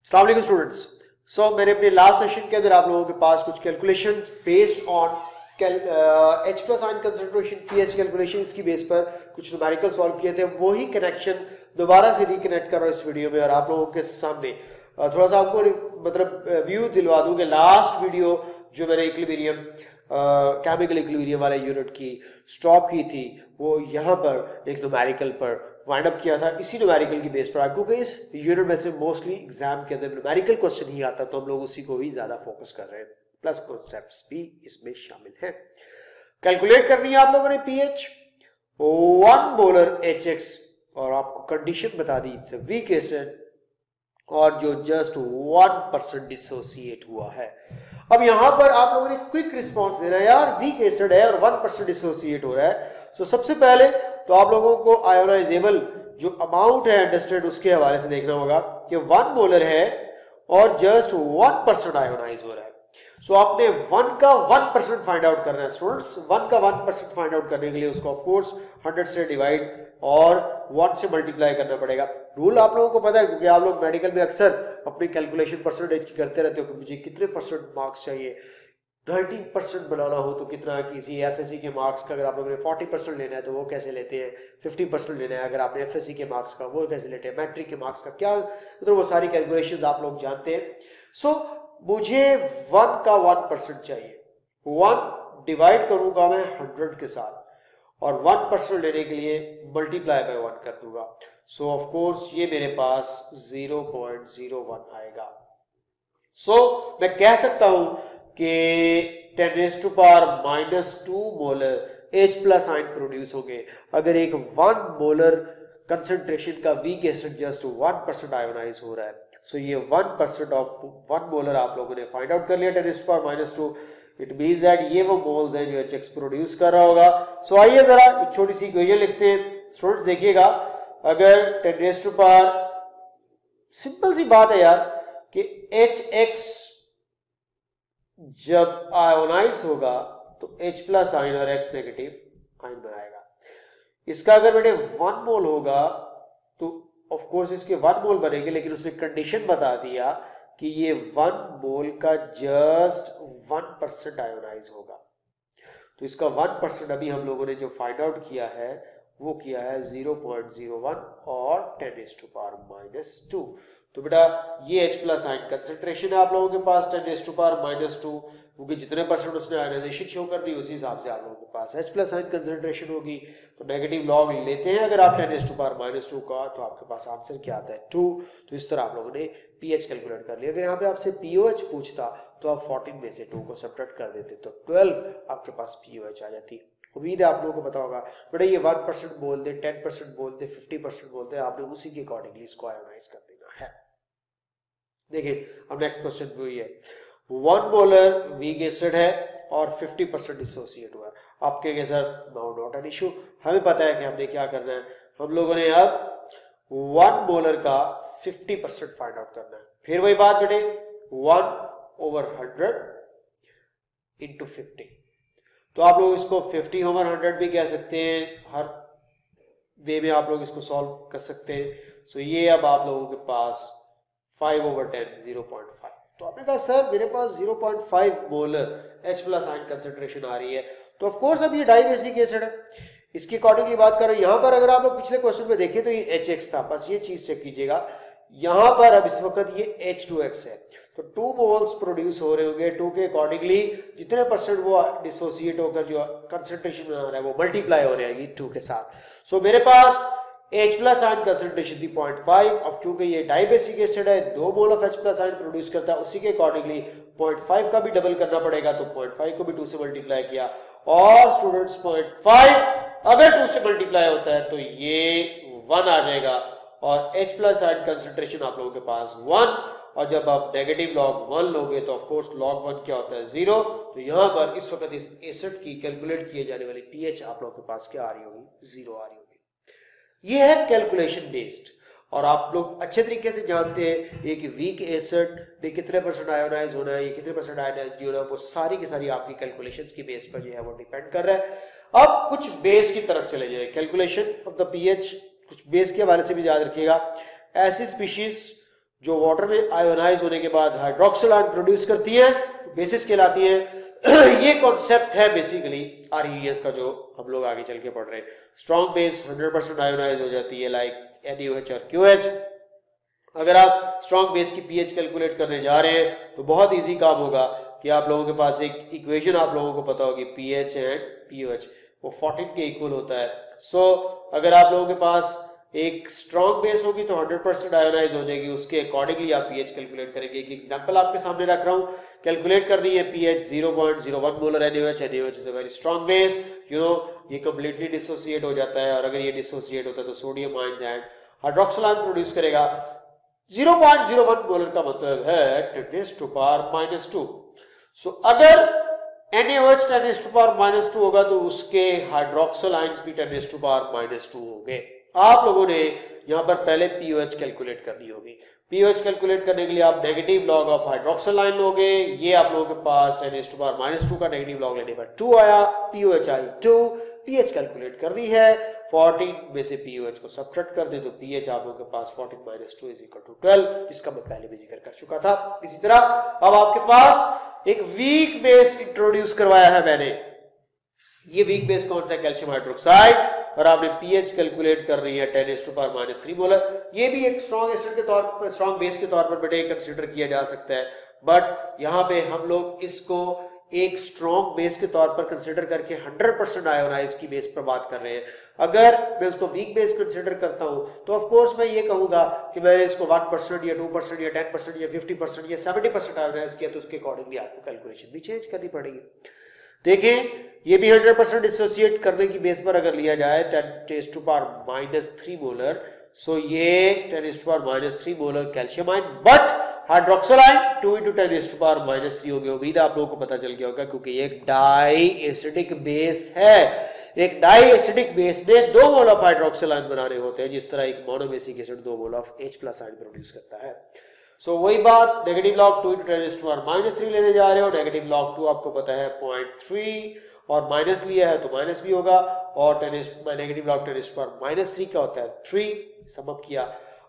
अस्सलाम वालेकुम स्टूडेंट्स। मैंने अपने लास्ट सेशन के अंदर आप लोगों के पास कुछ calculations based on H plus ion concentration pH calculation की बेस पर कुछ न्यूमेरिकल सॉल्व किए थे। वही कनेक्शन दोबारा से रिकनेक्ट कर रहा हूं इस वीडियो में और आप लोगों के सामने थोड़ा सा आपको मतलब व्यू दिलवा दूं कि लास्ट वीडियो जो मैंने इक्विलिब्रियम केमिकल इक्विलिब्रियम वाले यूनिट की स्टॉप की थी वो यहाँ पर एक न्यूमेरिकल पर वाइंड अप किया था। इसी न्यूमेरिकल की बेस पर, क्योंकि इस यूनिट में से मोस्टली एग्जाम के अंदर न्यूमेरिकल क्वेश्चन ही आता तो हम लोग उसी को ही ज्यादा फोकस कर रहे हैं, प्लस कॉन्सेप्ट्स भी इसमें शामिल हैं। कैलकुलेट करनी है आप लोगों ने पीएच 1 मोलर HX और आपको कंडीशन बता दी वीक एसिड और जो जस्ट 1% डिसोसिएट हुआ है। अब यहां पर आप लोगों ने क्विक रिस्पॉन्स देना है, यार वीक एसिड है और 1% डिसोसिएट हो रहा है। सबसे पहले तो आप लोगों को आयोनाइजेबल जो अमाउंट है अंडरस्टैंड उसके हवाले से देखना होगा कि 1 मोलर है और जस्ट 1% आयोनाइज हो रहा है। आपने 1 का 1% फाइंड आउट करना है स्टूडेंट्स। 1 का 1% फाइंड आउट करने के लिए उसको ऑफ कोर्स 100 से डिवाइड और 1 से मल्टीप्लाई करना पड़ेगा। रूल आप लोगों को पता है क्योंकि आप लोग मेडिकल में अक्सर अपनी कैलकुलेशन परसेंटेज की करते रहते हो कि मुझे कितने परसेंट मार्क्स चाहिए। 90% बनाना हो तो कितना, किसी एफएससी के मार्क्स का अगर आप लोगों ने 40% लेना है तो वो कैसे लेते हैं, 50% लेना है अगर आपने एफएससी के मार्क्स का वो कैसे लेते हैं, मैट्रिक के मार्क्स का क्या, मतलब वो सारी कैलकुलेशंस आप लोग जानते हैं। मुझे 1 का 1% चाहिए। 1 डिवाइड करूंगा मैं 100 के साथ और 1% लेने के लिए मल्टीप्लाई बाय 1 कर दूंगा। ऑफ कोर्स ये मेरे पास 0.01 आएगा। मैं कह सकता हूं कि 10⁻⁻² molar H plus ion produce होंगे अगर एक 1 मोलर कंसंट्रेशन का वीक एसिड जस्ट 1% आयोनाइज हो रहा है। ये 1% ऑफ 1 मोलर आप लोगों ने फाइंड आउट कर लिया 10⁻²। इट मींस दैट ये वो मोल्स हैं जो HX प्रोड्यूस कर रहा होगा। आइए जरा एक छोटी सी इक्वेशन लिखते हैं स्टूडेंट्स। देखिएगा अगर 10⁻, सिंपल सी बात है यार कि HX जब आयोनाइज होगा तो H प्लस आयन और X नेगेटिव आयन बनाएगा। इसका अगर बेटे 1 मोल होगा तो ऑफ कोर्स इसके 1 मोल बनेंगे, लेकिन उसने कंडीशन बता दिया कि ये 1 मोल का जस्ट 1% आयोनाइज होगा। तो इसका 1% अभी हम लोगों ने जो फाइंड आउट किया है वो किया है 0.01 और 10⁻²। तो बेटा ये H प्लस आयन कंसंट्रेशन है आप लोगों के पास 10⁻², क्योंकि जितने परसेंट उसने आयनाइजेशन शो कर दी उसी हिसाब से आप लोगों के पास H प्लस आयन कंसंट्रेशन होगी। तो नेगेटिव लॉग लेते हैं अगर आप 10⁻² का तो आपके पास आंसर क्या आता है 2। तो इस तरह आप लोगों ने पीएच कैलकुलेट कर लिया। अगर यहाँ पे आपसे पीओएच पूछता तो आप 14 में से 2 को सब्ट्रैक्ट कर देते तो 12 आपके पास पीओएच आ जाती। उम्मीद है आप लोगों को पता होगा। बेटा ये 1% बोल दे, 10% बोल दे, 50% बोल दे, आपने उसी के अकॉर्डिंगली इसको आयोनाइज कर देना है। देखिए अब नेक्स्ट क्वेश्चन वही है, 1 मोलर वीक एसिड है और 50% डिसोसिएट हुआ है। आप कहेंगे sir no not an issue, हमें पता है कि हमने क्या करना है। हम लोगों ने अब 1 मोलर का 50% फाइंड आउट करना है। फिर वही बात बेटे 1/100 इंटू 50। तो आप लोग इसको 50/100 भी कह सकते हैं, हर वे में आप लोग इसको सॉल्व कर सकते हैं। ये अब आप लोगों के पास 5/10 0.5। तो आपने कहा सर मेरे पास 0.5 molar H plus ion concentration आ रही है तो ऑफ कोर्स अब ये डाइबेसिक एसिड है। इसके अकॉर्डिंगली बात करें यहां पर अगर आप लोग पिछले क्वेश्चन में देखें तो ये HX था, बस ये चीज चेक कीजिएगा। यहां पर अब इस वक्त ये H2X है तो 2 मोल्स प्रोड्यूस हो रहे होंगे। 2 के अकॉर्डिंगली जितने परसेंट वो डिसोसिएट होकर जो कंसंट्रेशन बना रहा है वो मल्टीप्लाई हो जाएगी 2 के साथ। मेरे पास H प्लस आयन कंसंट्रेशन थी 0.5। अब क्योंकि ये डाइबेसिक एसिड है 2 mole of H plus ion produce करता है, उसी के अकॉर्डिंगली 0.5 का भी डबल करना पड़ेगा। तो 0.5 को भी 2 से मल्टीप्लाई किया और स्टूडेंट्स 0.5 अगर 2 से मल्टीप्लाई होता है तो ये 1 आ जाएगा और H प्लस आयन कंसंट्रेशन आप लोगों के पास 1। और जब आप नेगेटिव लॉग 1 लोगे तो ऑफ कोर्स लॉग 1 क्या होता है 0। तो यहां पर इस वक्त इस एसिड की कैलकुलेट किए जाने वाली पीएच आप लोगों के पास क्या आ रही होगी 0 आ रही होगी। ये है कैलकुलेशन बेस्ड और आप लोग अच्छे तरीके से जानते हैं एक वीक एसिड ने कितने परसेंट आयोनाइज होना है, ये कितने परसेंट आयोनाइज होना है, वो सारी की सारी आपकी कैलकुलेशंस की बेस पर जो है वो डिपेंड कर रहा है। अब कुछ बेस की तरफ चले जाए, कैलकुलेशन ऑफ द पीएच कुछ बेस के हवाले से भी याद रखिएगा। ऐसी स्पीशीज जो वाटर में आयोनाइज होने के बाद हाइड्रोक्सिल आयन प्रोड्यूस करती है, बेसिस कहलाती है। ये कॉन्सेप्ट है बेसिकली आरईएस का, जो हम लोग आगे चल के पढ़ रहे हैं। स्ट्रॉन्ग बेस 100% आयोनाइज हो जाती है लाइक NaOH और QH। अगर आप स्ट्रॉन्ग बेस की पीएच कैलकुलेट करने जा रहे हैं तो बहुत इजी काम होगा कि आप लोगों के पास एक इक्वेशन आप लोगों को पता होगी, पीएच एंड पीओएच, वो 14 के इक्वल होता है। सो अगर आप लोगों के पास एक स्ट्रॉन्ग बेस होगी तो 100% आयोनाइज हो जाएगी, उसके अकॉर्डिंगली आप पीएच कैलकुलेट करेंगे। एक एग्जांपल आपके सामने रख रहा हूं, कैलकुलेट कर दी है pH 0.01 molar NaOH। NaOH is a very strong base, you know, ये कंप्लीटली डिसोसिएट हो जाता है, और अगर ये डिसोसिएट होता है तो sodium ions and hydroxyl ion produce करेगा। 0.01 मोलर का मतलब है 10⁻²। सो अगर NaOH 10⁻² होगा तो उसके हाइड्रोक्सिल आयंस भी 10⁻² होंगे। आप लोगों ने यहां पर पहले पीओएच कैलकुलेट करनी होगी। पीओएच कैलकुलेट करने के लिए आप negative log of hydroxyl ion लोगे, ये आप लोगों के पास 10⁻² का नेगेटिव लॉग लेने पर 2 आया, पीओएच आई 2। पीएच कैलकुलेट करनी है, 14 में से पीओएच को सब्ट्रैक्ट कर दे तो पीएच आप लोगों के पास 14 - 2 = 12, इसका मैं पहले भी जिक्र कर चुका था। इसी तरह अब आपके पास एक वीक बेस इंट्रोड्यूस करवाया है मैंने। ये वीक बेस कौन सा है? कैल्शियम हाइड्रोक्साइड, और आपने पीएच कैलकुलेट कर रही है 10⁻³ मोलर। ये भी एक स्ट्रॉन्ग एसिड के तौर पर, स्ट्रॉन्ग बेस के तौर पर बेटे कंसीडर किया जा सकता है, बट यहां पे हम लोग इसको एक स्ट्रॉन्ग बेस के तौर पर कंसीडर करके 100% आयोनाइज की बेस पर बात कर रहे हैं। अगर मैं इसको वीक बेस कंसीडर करता हूं तो ऑफ कोर्स मैं ये कहूंगा कि मैंने इसको 1% या 2% या 10% या 50% या 70% आयोनाइज किया, तो उसके अकॉर्डिंगली आपको कैलकुलेशन भी चेंज करनी पड़ेगी। देखें, ये भी 100% डिसोसिएट करने की बेस पर अगर लिया जाए 10⁻³ मोलर, सो ये 10⁻³ molar calcium ion, but hydroxyl ion 2 × 10⁻³ हो गया। उम्मीद आप लोगों को पता चल गया होगा, क्योंकि ये एक डाई एसिडिक बेस है। एक डाई एसिडिक बेस ने 2 मोल ऑफ हाइड्रोक्सिल आयन बनाने होते हैं, जिस तरह एक monobasic acid 2 mole of H+ ion produce करता है। सो वही बात, नेगेटिव लॉग 2 × 10⁻³ लेने जा रहे हो, नेगेटिव लॉग 2 आपको पता है 0.3, और माइनस लिया है तो माइनस भी होगा, और नेगेटिव लॉग 10⁻³ का होता है 3। समअप किया,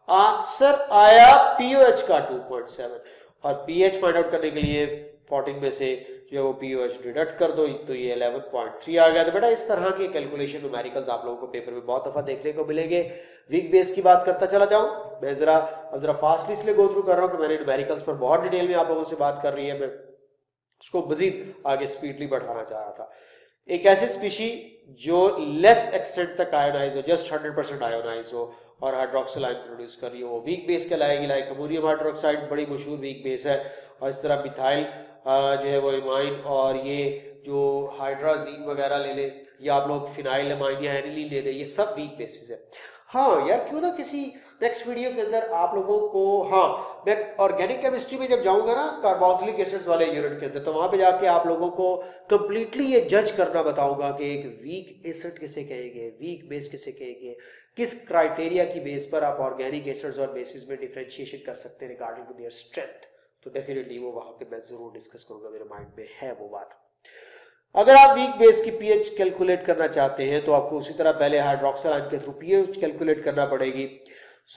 आंसर आया पीओएच का 2.7, और पीएच फाइंड आउट करने के लिए 14 में से जो वो पीओएच डिडक्ट कर दो तो ये 11.3 आ गया। तो बेटा इस तरह के कैलकुलेशन न्यूमेरिकल्स आप लोगों को पेपर में बहुत दफा देखने को मिलेंगे। वीक बेस की बात करता चला जाऊं, मैं जरा फास्टली इसलिए गो थ्रू कर रहा हूं कि मैंने न्यूमेरिकल्स पर बहुत डिटेल में आप लोगों से बात कर रही है, मैं उसको मजीद आगे स्पीडली बढ़ाना चाह रहा था। एक ऐसी स्पीशी जो लेस एक्सटेंट तक आयोनाइज हो, जस्ट 100% आयोनाइज हो और हाइड्रोक्सिल आयन प्रोड्यूस कर रही हो, वो वीक बेस कहलाएगी। लाइक अमोनियम हाइड्रोक्साइड बड़ी मशहूर वीक बेस है, और इस तरह मिथाइल जो है वो एमाइन, और ये जो हाइड्राजीन वगैरह ले ले, या आप लोग फिनाइल एमाइन या एनिलीन ले ले, ये सब वीक बेसिस है। हाँ यार, क्यों ना किसी नेक्स्ट वीडियो के अंदर आप लोगों को, हाँ मैं ऑर्गेनिक केमिस्ट्री में जब जाऊंगा ना कार्बोक्सिलिक एसिड्स वाले यूनिट के अंदर, तो वहां पे जाके आप लोगों को कंप्लीटली ये जज करना बताऊंगा कि एक वीक एसिड किसे कहेंगे, वीक बेस किसे कहेंगे, किस क्राइटेरिया की बेस पर आप ऑर्गेनिक एसिड्स और बेसिस में डिफरेंशिएशन कर सकते हैं रिगार्डिंग टू देयर स्ट्रेंथ। तो डेफिनेटली वो वहां पे मैं जरूर डिस्कस करूंगा, मेरे माइंड में है वो बात। अगर आप वीक बेस की पीएच कैलकुलेट करना चाहते हैं तो आपको उसी तरह पहले हाइड्रोक्सिल आयन के थ्रू पीएच कैलकुलेट करना पड़ेगी।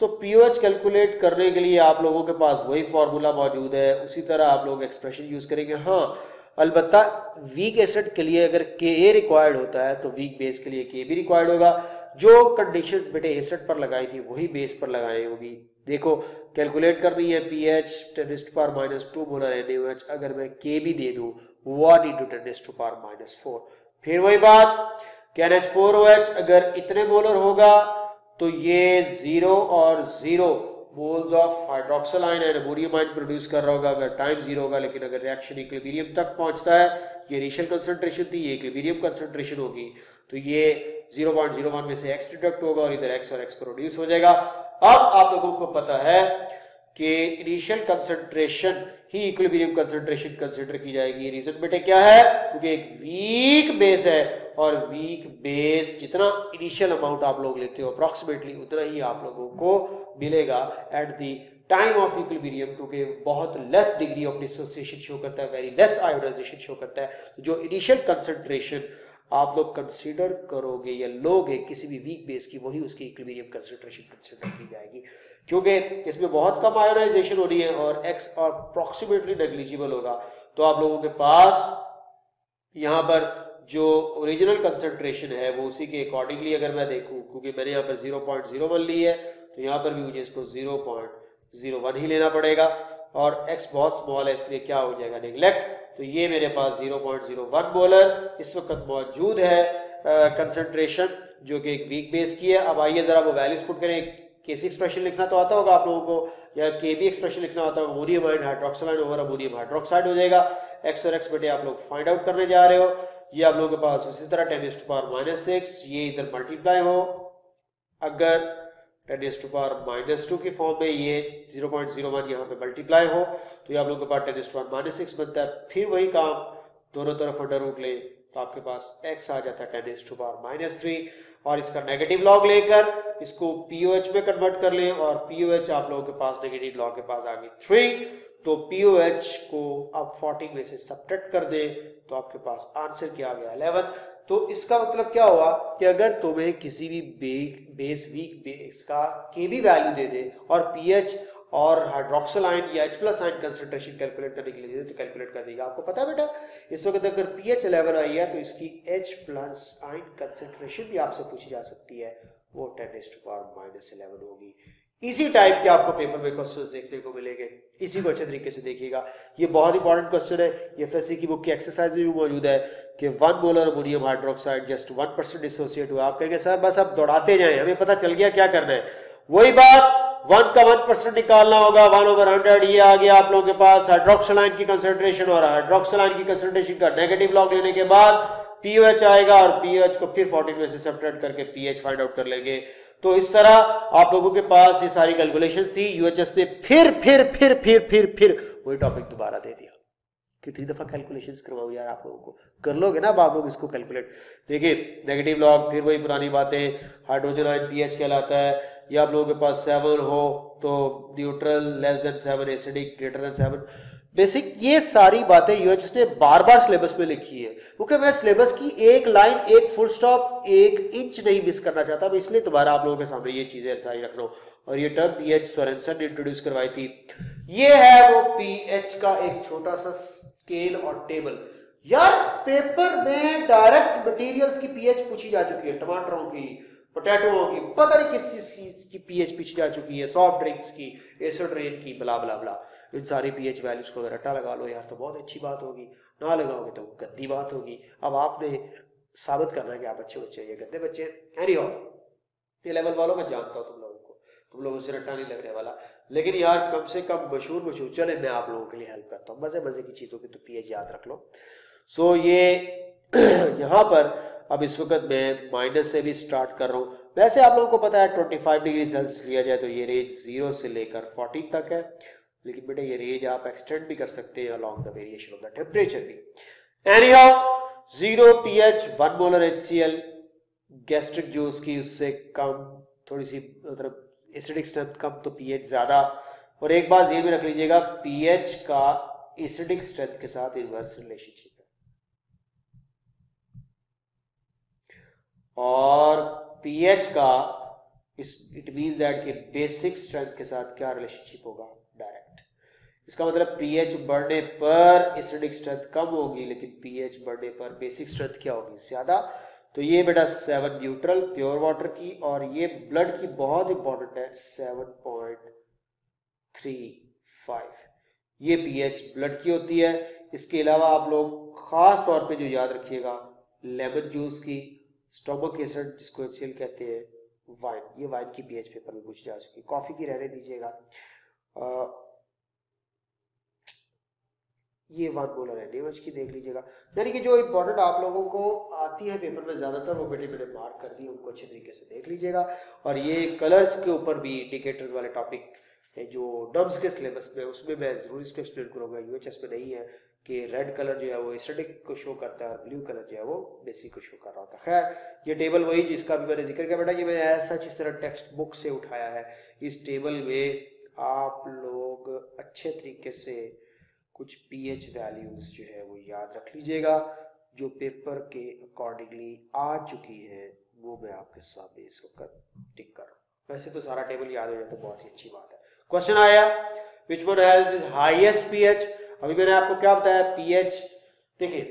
सो पीएच कैलकुलेट करने के लिए आप लोगों के पास वही फॉर्मूला मौजूद है, उसी तरह आप लोग एक्सप्रेशन यूज करेंगे। हाँ अलबत्ता वीक एसिड के लिए अगर Ka रिक्वायर्ड होता है तो वीक बेस के लिए K भी रिक्वायर्ड होगा। जो कंडीशंस बेटे एसिड पर लगाई थी वही बेस पर लगाई होगी। देखो कैलकुलेट करनी है पीएच 10⁻² मोलर NaOH, अगर मैं K भी दे दूं 1 × 10⁻⁴, फिर वही बात NH4OH अगर इतने मोलर होगा तो ये 0 और 0 moles of hydroxyl ion and ammonium ion produce कर रहा होगा अगर टाइम 0 होगा। लेकिन अगर रिएक्शन इक्विलिब्रियम तक पहुंचता है, ये इनिशियल कंसंट्रेशन थी, ये इक्विलिब्रियम कंसंट्रेशन होगी, तो ये 0.01 में से x डिडक्ट होगा और इधर x और x प्रोड्यूस हो जाएगा। अब आप लोगों को पता है कि इनिशियल कंसंट्रेशन ही इक्विलिब्रियम कंसंट्रेशन कंसीडर की जाएगी। रीजन बेटे क्या है? क्योंकि एक वीक बेस है और वीक बेस जितना इनिशियल अमाउंट आप लोग लेते हो अप्रोक्सीमेटली उतना ही आप लोगों को मिलेगा at the time of equilibrium, क्योंकि बहुत less degree of dissociation show करता है, वेरी लेस आयोनाइजेशन शो करता है। जो इनिशियल कंसंट्रेशन आप लोग कंसीडर करोगे या लोगे किसी भी वीक बेस की, वही उसकी इक्विलिब्रियम कंसंट्रेशन कंसीडर की जाएगी। क्योंकि इसमें बहुत कम आयोनाइजेशन हो रही है और एक्स अप्रॉक्सीमेटली नेग्लिजिबल होगा। तो आप लोगों के पास यहाँ पर जो ओरिजिनल कंसंट्रेशन है वो उसी के अकॉर्डिंगली अगर मैं देखूं, क्योंकि मैंने यहाँ पर 0.01 ली है तो यहाँ पर भी मुझे इसको 0.01 ही लेना पड़ेगा और x बहुत स्मॉल है इसलिए क्या हो जाएगा नेग्लेक्ट। तो ये मेरे पास 0.01 मोलर इस वक्त मौजूद है कंसंट्रेशन जो कि एक वीक बेस की है। अब आइए जरा वो वैल्यूज पुट करें। केसी एक्सप्रेशन लिखना तो आता होगा आप लोगों को या केबी एक्सप्रेशन लिखना आता होगा, ammonium ion hydroxide ion over ammonium hydroxide हो जाएगा। एक्स और एक्स बटे आप लोग फाइंड आउट करने जा रहे हो। ये आप लोगों के पास उसी तरह 10⁻⁻6 ये इधर मल्टीप्लाई हो, अगर 10⁻⁻2 की फॉर्म में ये 0.01 यहाँ पे मल्टीप्लाई हो तो ये आप लोगों के पास 10⁻⁻6 बनता है। फिर वही काम दोनों तरफ अंडर रूट ले तो आपके पास x आ जाता है 10⁻⁻3 और इसका नेगेटिव लॉग लेकर इसको POH में कन्वर्ट कर लें और POH आप लोगों के पास नेगेटिव लॉग के पास आ गई 3। तो POH को आप 14 में से सब्ट्रैक्ट कर दें तो आपके पास आंसर क्या आ गया 11। तो इसका मतलब क्या हुआ कि अगर तुम्हें किसी भी बेस वीक बेस का केबी वैल्यू दे दे और पीएच और हाइड्रोक्सिल आयन या H+ आयन कंसंट्रेशन कैलकुलेट करने के लिए दे दे तो कैलकुलेट कर देगा। आपको पता है बेटा इस वक्त अगर पीएच 11 आई है तो इसकी H+ आयन कंसंट्रेशन भी आपसे पूछी जा सकती है, वो 10⁻⁻11 होगी। इसी टाइप के आपको पेपर में क्वेश्चंस देखने को मिलेंगे, इसी को अच्छे तरीके से देखिएगा। ये बहुत इंपॉर्टेंट क्वेश्चन है, ये एफएससी की बुक की एक्सरसाइज में भी मौजूद है कि 1 molar ammonium hydroxide just 1% dissociate हुआ। आप कहेंगे सर बस अब दौड़ाते जाएं, हमें पता चल गया क्या करना है। वही बात 1 का 1% निकालना होगा, 1/100 ये आ गया आप लोगों के पास हाइड्रोक्सिल आयन की कंसंट्रेशन और हाइड्रोक्सिल आयन की कंसंट्रेशन का नेगेटिव लॉग लेने के बाद पीओएच आएगा और पीओएच को फिर 14 में से सब्ट्रैक्ट करके पीएच फाइंड आउट कर लेंगे। तो इस तरह आप लोगों के पास ये सारी कैलकुलेशंस थी। यूएचएस ने फिर वही टॉपिक दोबारा दे दिया। कितनी दफा कैलकुलेशंस करवाओ यार, आप लोगों को कर लोगे ना अब आप लोग इसको कैलकुलेट। देखिए नेगेटिव लॉग फिर वही पुरानी बातें, हाइड्रोजन आयन पीएच कहलाता है। ये आप लोगों के पास 7 हो तो neutral, less than 7 acidic, greater than 7 basic. ये सारी बातें यूएचएस ने बार बार सिलेबस में लिखी है, क्योंकि मैं सिलेबस की एक लाइन, एक फुल स्टॉप, 1 इंच नहीं मिस करना चाहता, मैं इसलिए दोबारा आप लोगों के सामने ये चीजें सारी रख रहा हूं। और ये टर्म पीएच सोरेनसन ने इंट्रोड्यूस करवाई थी। ये है वो पीएच का एक छोटा सा स्केल और टेबल। यार पेपर में डायरेक्ट मटेरियल्स की पीएच पूछी जा चुकी है, टमाटरों की, पोटैटोओं की, पता नहीं किस चीज की पीएच पूछी जा चुकी है, सॉफ्ट ड्रिंक्स की, एसिड रेन की, ब्ला ब्ला ब्ला। इन सारी पीएच वैल्यूज को अगर रट्टा लगा लो यार तो बहुत अच्छी बात होगी, ना लगाओगे तो गंदी बात होगी। अब आपने साबित करना है कि आप अच्छे बच्चे हैं, ये गंदे बच्चे हैं। एनीहाउ ये लेवल वालों मैं जानता हूँ तुम लोगों से रट्टा नहीं लगने वाला, लेकिन यार कम से कम मशहूर चले मैं आप लोगों के लिए हेल्प करता हूँ। मजे की चीजों की तो पीएच याद रख लो। सो ये यहाँ पर अब इस वक्त मैं माइनस से भी स्टार्ट कर रहा हूँ। वैसे आप लोगों को पता है 25 डिग्री सेल्सियस लिया जाए तो ये रेंज 0 से लेकर 14 तक है, लेकिन बेटे ये रेंज आप एक्सटेंड भी कर सकते हैं along the variation of the temperature भी। Anyhow 0 pH 1 molar HCl, gastric juice की उससे कम, थोड़ी सी मतलब एसिडिक स्ट्रेंथ कम तो पीएच ज्यादा। और एक बात ये भी रख लीजिएगा पीएच का एसिडिक स्ट्रेंथ के साथ इनवर्स रिलेशनशिप है, और पीएच का इट मींस दैट कि बेसिक स्ट्रेंथ के साथ क्या रिलेशनशिप होगा, डायरेक्ट। इसका मतलब पीएच बढ़ने पर एसिडिक स्ट्रेंथ कम होगी, लेकिन पीएच बढ़ने पर बेसिक स्ट्रेंथ क्या होगी, ज्यादा। तो ये बेटा 7 न्यूट्रल प्योर वाटर की, और ये ब्लड की बहुत इंपॉर्टेंट है 7.35, ये पीएच ब्लड की होती है। इसके अलावा आप लोग खास तौर पे जो याद रखिएगा लेमन जूस की, स्टोमक एसिड जिसको HCl कहते हैं, वाइन, ये वाइन की पीएच पेपर में पूछी जा चुकी है। कॉफी की रहने दीजिएगा, ये 1 मोलर है नेवज की देख लीजिएगा। यानी कि जो इंपॉर्टेंट आप लोगों को आती है पेपर में ज्यादातर वो बेटे मैंने मार्क कर दी, उनको अच्छे तरीके से देख लीजिएगा। और ये कलर्स के ऊपर भी इंडिकेटर्स वाले टॉपिक जो डम्स के सिलेबस में, उसमें मैं जरूर इसको एक्सप्लेन करूंगा। यूएचएस में नहीं है कि रेड कलर जो है वो एसिडिक को शो करता है और ब्लू कलर जो है वो बेसिक को शो कर रहा होता है। खैर ये टेबल वही जिसका भी मैंने जिक्र किया बेटा, ये मैंने ऐसा जिस तरह टेक्स्ट बुक से उठाया है। इस टेबल में आप लोग अच्छे तरीके से कुछ पीएच वैल्यूज जो है वो याद रख लीजिएगा, जो पेपर के अकॉर्डिंगली आ चुकी है वो मैं आपके सामने इस वक्त टिक कर रहा हूँ। वैसे तो सारा टेबल याद हो जाए तो बहुत ही अच्छी बात है। क्वेश्चन आया which one has highest pH. अभी मैंने आपको क्या बताया, पीएच देखिए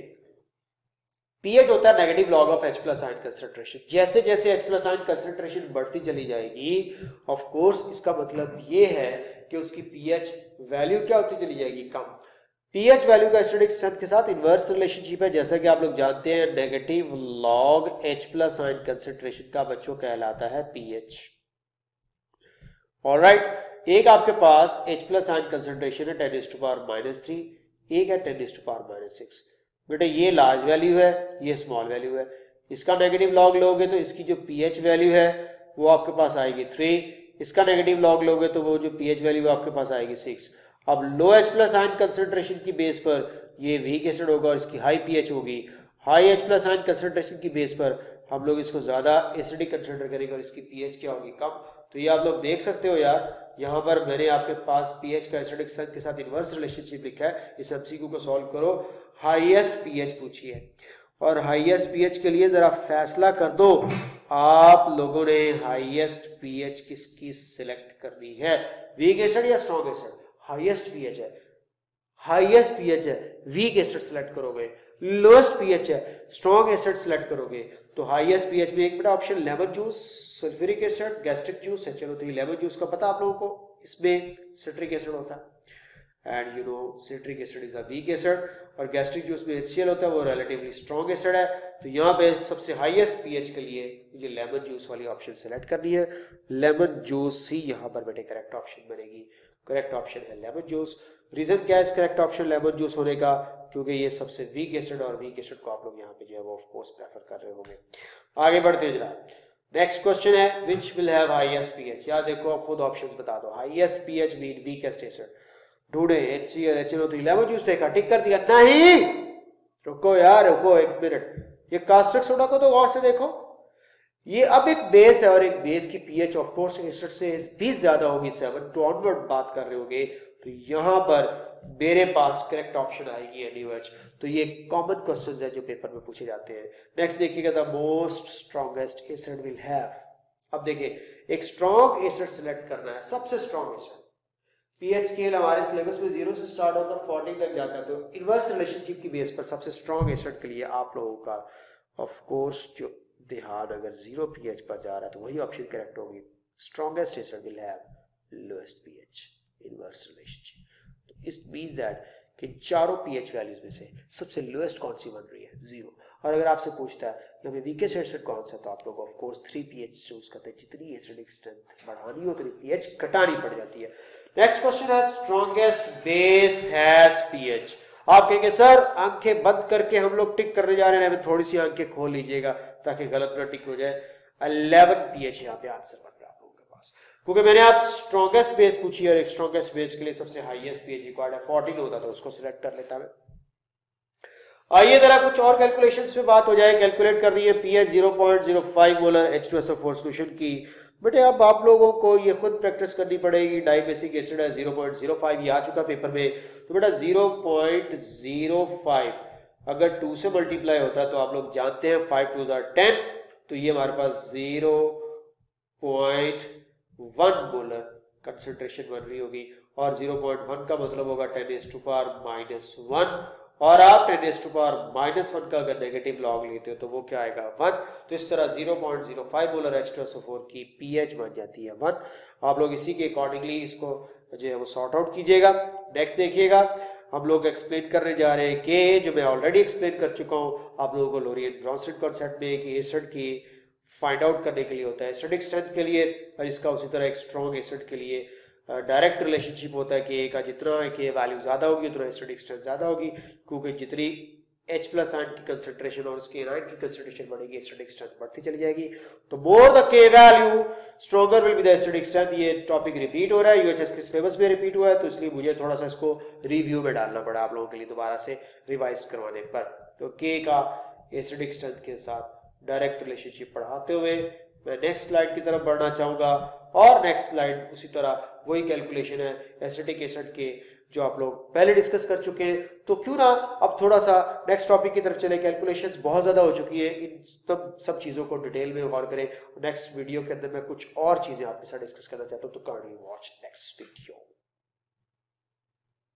पीएच होता है negative log of H plus ion concentration. जैसे जैसे H प्लस आयन कंसंट्रेशन बढ़ती चली जाएगी, ऑफ कोर्स इसका मतलब ये है कि उसकी पीएच वैल्यू क्या होती चली जाएगी, कम। पीएच वैल्यू का एसिडिक स्ट्रेंथ के साथ इनवर्स रिलेशनशिप है, जैसा कि आप लोग जानते हैं negative log H plus ion concentration का बच्चों कहलाता है पीएच। ऑलराइट, एक आपके पास H प्लस आयन कंसंट्रेशन है 10⁻⁻3, एक है 10⁻⁻6। बेटा ये लार्ज वैल्यू है, ये स्मॉल वैल्यू है। इसका नेगेटिव लॉग लोगे तो इसकी जो पीएच वैल्यू है वो आपके पास आएगी 3, इसका नेगेटिव लॉग लोगे तो वो जो पीएच वैल्यू है आपके पास आएगी 6। अब लो H प्लस आयन कंसंट्रेशन की बेस पर ये वीक एसिड होगा और इसकी हाई पीएच होगी। High H plus ion concentration की बेस पर हम लोग इसको ज्यादा एसिडिक कंसिडर करेंगे और इसकी पीएच क्या होगी, कम। तो ये आप लोग देख सकते हो यार, यहाँ पर मैंने आपके पास पीएच का एसिडिक स्ट्रेंथ के साथ इनवर्स रिलेशनशिप लिखा है। इस एमसीक्यू को सॉल्व करो, हाईएस्ट पीएच पूछी है और हाईएस्ट पीएच के लिए जरा फैसला कर दो आप लोगों ने, हाईएस्ट पीएच किसकी सिलेक्ट करनी है, वीक एसिड या स्ट्रॉन्ग एसिड। हाईएस्ट पीएच है, हाईएस्ट पीएच है, वीक एसिड सिलेक्ट करोगे। लोएस्ट पीएच है, स्ट्रॉन्ग एसिड सिलेक्ट करोगे। तो हाईएस्ट पीएच में एक बेटा option lemon juice, sulphuric acid, gastric juice है। चलो तो ये लेमन जूस का पता आप लोगों को, इसमें सिट्रिक एसिड होता है and you know citric acid is a weak acid, और गैस्ट्रिक जूस में HCl होता है, वो रिलेटिवली स्ट्रॉन्ग एसिड है। तो यहाँ पे सबसे हाईएस्ट पीएच के लिए मुझे लेमन जूस वाली ऑप्शन सेलेक्ट करनी है। लेमन जूस ही यहाँ पर बेटे करेक्ट ऑप्शन बनेगी। करेक्ट ऑप्शन है लेमन जूस। रीजन क्या है इस करेक्ट ऑप्शन लेमन जूस होने का, क्योंकि ये सबसे वीक एसिड और वीक एसिड को आप लोग यहाँ पे जो है वो ऑफ कोर्स प्रेफर कर रहे होंगे। आगे बढ़ते हैं जरा, नेक्स्ट क्वेश्चन है which will have highest pH. यार देखो आप खुद ऑप्शंस बता दो, highest pH mean weakest acid. ढूंढे HCl HNO, तो लेमन जूस देखा, टिक कर दिया। नहीं रुको यार, रुको एक मिनट, ये कास्टिक सोडा को तो गौर से देखो, ये अब एक बेस है और एक बेस की पीएच ऑफ कोर्स एसिड से भी ज्यादा होगी, 7 टू ऑनवर्ड बात कर रहे होंगे। तो यहां पर मेरे पास करेक्ट ऑप्शन आएगी NaOH। तो ये कॉमन क्वेश्चंस है जो पेपर में पूछे जाते हैं। नेक्स्ट देखिएगा, the most strongest acid will have. अब देखिए एक स्ट्रॉन्ग एसिड सिलेक्ट करना है, सबसे स्ट्रॉन्ग एसिड। पीएच स्केल हमारे सिलेबस में 0 से स्टार्ट होकर 40 तक जाता है। तो इनवर्स रिलेशनशिप की बेस पर सबसे स्ट्रॉन्ग एसिड के लिए आप लोगों का ऑफ कोर्स जो ध्यान अगर 0 पीएच पर जा रहा है तो वही ऑप्शन करेक्ट होगी। Strongest acid will have lowest pH, inverse relationship. तो इट मींस दैट कि चारों पीएच वैल्यूज में से सबसे लोएस्ट कौन सी बन रही है, 0। और अगर आपसे पूछता है कि हमें वीकेस्ट एसिड कौन सा, तो आप लोग ऑफ कोर्स 3 पीएच चूज करते हैं। जितनी एसिडिक स्ट्रेंथ बढ़ानी हो उतनी पीएच घटानी पड़ जाती है। नेक्स्ट क्वेश्चन है स्ट्रॉन्गेस्ट बेस हैज पीएच। आप कहेंगे सर आंखें बंद करके हम लोग टिक करने जा रहे हैं, थोड़ी सी आंखें खोल लीजिएगा ताकि गलत ना टिक हो जाए। 11 पीएच यहाँ पे आंसर बन रहा है आप लोगों के पास, क्योंकि मैंने आप स्ट्रॉन्गेस्ट बेस पूछी और एक स्ट्रॉन्गेस्ट बेस के लिए सबसे हाईएस्ट पीएच रिक्वायर्ड है। 14 होता तो उसको सिलेक्ट कर लेता मैं। आइए जरा कुछ और कैलकुलेशंस पे बात हो जाए। कैलकुलेट कर रही है पीएच 0.05 मोलर H2SO4 सॉल्यूशन की। बेटे अब आप लोगों को ये खुद प्रैक्टिस करनी पड़ेगी। डाइबेसिक एसिड है 0.05, ये आ चुका पेपर में। तो बेटा 0.05 अगर 2 से मल्टीप्लाई होता है तो आप लोग जानते हैं 5 2 10, तो ये हमारे पास 0.1 मोलर कंसंट्रेशन बन रही होगी। और 0.1 का मतलब होगा 10⁻⁻1, और आप 10⁻⁻1 का अगर नेगेटिव लॉग लेते हो तो वो क्या आएगा, 1। तो इस तरह 0.05 मोलर H2SO4 की पीएच बन जाती है 1। आप लोग इसी के अकॉर्डिंगली इसको जो है वो सॉर्ट आउट कीजिएगा। नेक्स्ट देखिएगा, हम लोग एक्सप्लेन करने जा रहे हैं कि जो मैं ऑलरेडी एक्सप्लेन कर चुका हूँ आप लोगों को लोरियन ब्रॉन्सन कॉन्सेप्ट में, कि एसिड की फाइंड आउट करने के लिए होता है एसिडिक स्ट्रेंथ के लिए, और इसका उसी तरह एक स्ट्रॉन्ग एसिड के लिए डायरेक्ट रिलेशनशिप होता है कि ए का जितना के वैल्यू ज्यादा होगी उतना एसिडिक स्ट्रेंथ ज्यादा होगी, क्योंकि जितनी H प्लस आयन की कंसंट्रेशन और उसके आयन की कंसंट्रेशन बढ़ेगी एसिडिक स्ट्रेंथ बढ़ती चली जाएगी। तो मोर द के value stronger will be the acidic strength. ये टॉपिक रिपीट हो रहा है, यूएचएस के सिलेबस में रिपीट हुआ है, तो इसलिए मुझे थोड़ा सा इसको रिव्यू में डालना पड़ा आप लोगों के लिए दोबारा से रिवाइज करवाने पर। तो के का एसिडिक स्ट्रेंथ के साथ डायरेक्ट रिलेशनशिप पढ़ाते हुए मैं नेक्स्ट स्लाइड की तरफ बढ़ना चाहूंगा। और नेक्स्ट स्लाइड उसी तरह वही कैलकुलेशन है एसिटिक एसिड के जो आप लोग पहले डिस्कस कर चुके हैं। तो क्यों ना अब थोड़ा सा नेक्स्ट टॉपिक की तरफ चले। कैलकुलेशंस बहुत ज्यादा हो चुकी है, इन सब चीजों को डिटेल में गौर करें। नेक्स्ट वीडियो के अंदर मैं कुछ और चीजें आपके साथ डिस्कस करना चाहता हूँ, तो काइंडली वॉच नेक्स्ट वीडियो।